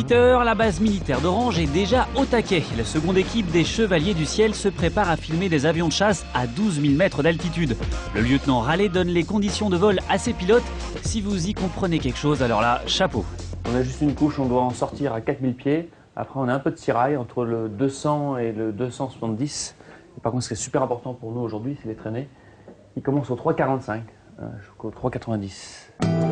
8 h, la base militaire d'Orange est déjà au taquet. La seconde équipe des Chevaliers du Ciel se prépare à filmer des avions de chasse à 12 000 mètres d'altitude. Le lieutenant Rallet donne les conditions de vol à ses pilotes. Si vous y comprenez quelque chose, alors là, chapeau. On a juste une couche, on doit en sortir à 4000 pieds. Après, on a un peu de tirail entre le 200 et le 270. Et par contre, ce qui est super important pour nous aujourd'hui, c'est les traînées. Il commence au 3,45 jusqu'au 3,90.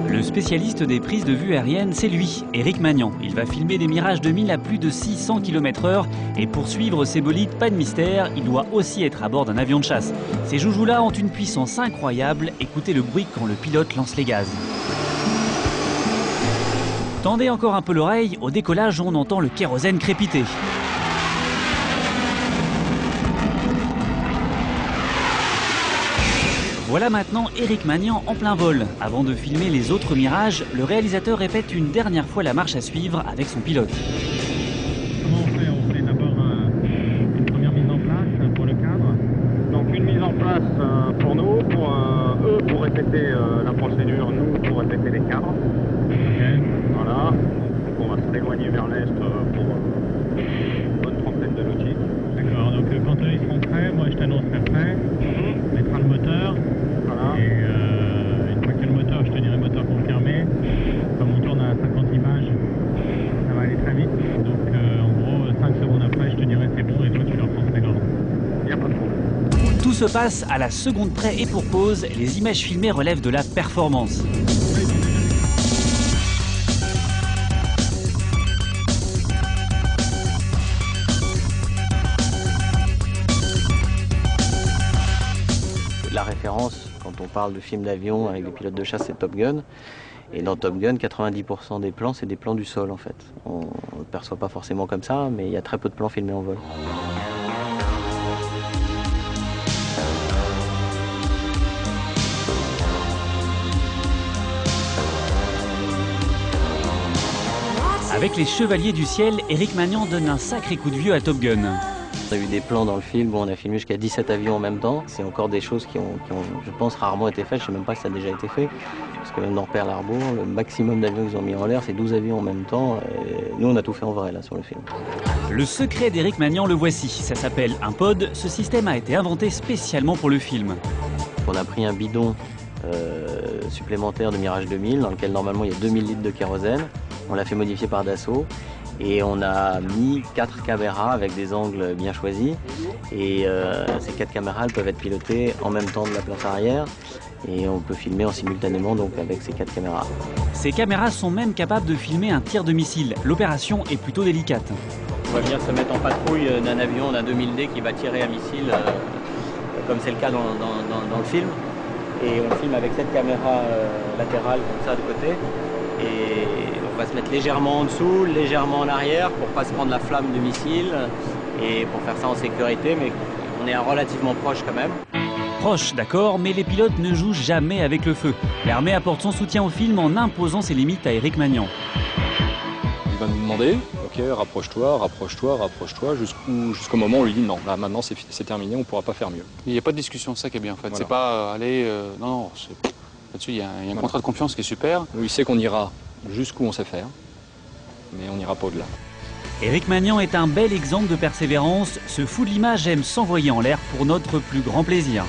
Le spécialiste des prises de vue aériennes, c'est lui, Éric Magnan. Il va filmer des Mirage 2000 à plus de 600 km/h. Et pour suivre ces bolides, pas de mystère, il doit aussi être à bord d'un avion de chasse. Ces joujoux-là ont une puissance incroyable. Écoutez le bruit quand le pilote lance les gaz. Tendez encore un peu l'oreille, au décollage, on entend le kérosène crépiter. Voilà maintenant Éric Magnan en plein vol. Avant de filmer les autres Mirages, le réalisateur répète une dernière fois la marche à suivre avec son pilote. Comment on fait? On fait d'abord une première mise en place pour le cadre. Donc une mise en place pour nous, pour eux pour répéter la procédure, nous pour répéter les cadres. Okay. Voilà, donc on va se rééloigner vers l'est pour une bonne trentaine de nautiques. D'accord, donc quand eux ils seront prêts, moi je t'annoncerai prêt, on mettra le moteur. Voilà. Et une fois qu'il y a le moteur, je te dirai moteur confirmé. Comme on tourne à 50 images, ça va aller très vite. Donc en gros, 5 secondes après, je te dirai c'est bon et toi tu leur transféreras. Il n'y a pas de problème. Tout se passe à la seconde près et pour cause, les images filmées relèvent de la performance. La référence, quand on parle de films d'avion avec des pilotes de chasse, c'est Top Gun. Et dans Top Gun, 90% des plans, c'est des plans du sol en fait. On ne le perçoit pas forcément comme ça, mais il y a très peu de plans filmés en vol. Avec les Chevaliers du Ciel, Éric Magnan donne un sacré coup de vieux à Top Gun. On a eu des plans dans le film où on a filmé jusqu'à 17 avions en même temps. C'est encore des choses qui ont, je pense, rarement été faites. Je ne sais même pas si ça a déjà été fait. Parce que même dans Pearl Harbor, le maximum d'avions qu'ils ont mis en l'air, c'est 12 avions en même temps. Et nous, on a tout fait en vrai là sur le film. Le secret d'Éric Magnan, le voici. Ça s'appelle un pod. Ce système a été inventé spécialement pour le film. On a pris un bidon supplémentaire de Mirage 2000 dans lequel normalement il y a 2000 litres de kérosène. On l'a fait modifier par Dassault. Et on a mis 4 caméras avec des angles bien choisis. Et ces 4 caméras elles peuvent être pilotées en même temps de la place arrière. Et on peut filmer en simultanément donc avec ces 4 caméras. Ces caméras sont même capables de filmer un tir de missile. L'opération est plutôt délicate. On va venir se mettre en patrouille d'un avion d'un 2000D qui va tirer un missile, comme c'est le cas dans le film. Et on filme avec cette caméra latérale comme ça de côté. Et on va se mettre légèrement en dessous, légèrement en arrière pour pas se prendre la flamme du missile et pour faire ça en sécurité, mais on est relativement proche quand même. Proche, d'accord, mais les pilotes ne jouent jamais avec le feu. L'armée apporte son soutien au film en imposant ses limites à Éric Magnan. Il va nous demander, ok, rapproche-toi, rapproche-toi, rapproche-toi, jusqu'au moment où on lui dit non, là maintenant c'est terminé, on ne pourra pas faire mieux. Il n'y a pas de discussion, c'est ça qui est bien en fait. Voilà. C'est pas aller, non, là-dessus il y a un contrat de confiance qui est super. Nous, il sait qu'on ira jusqu'où on sait faire, mais on n'ira pas au-delà. Éric Magnan est un bel exemple de persévérance. Ce fou de l'image aime s'envoyer en l'air pour notre plus grand plaisir.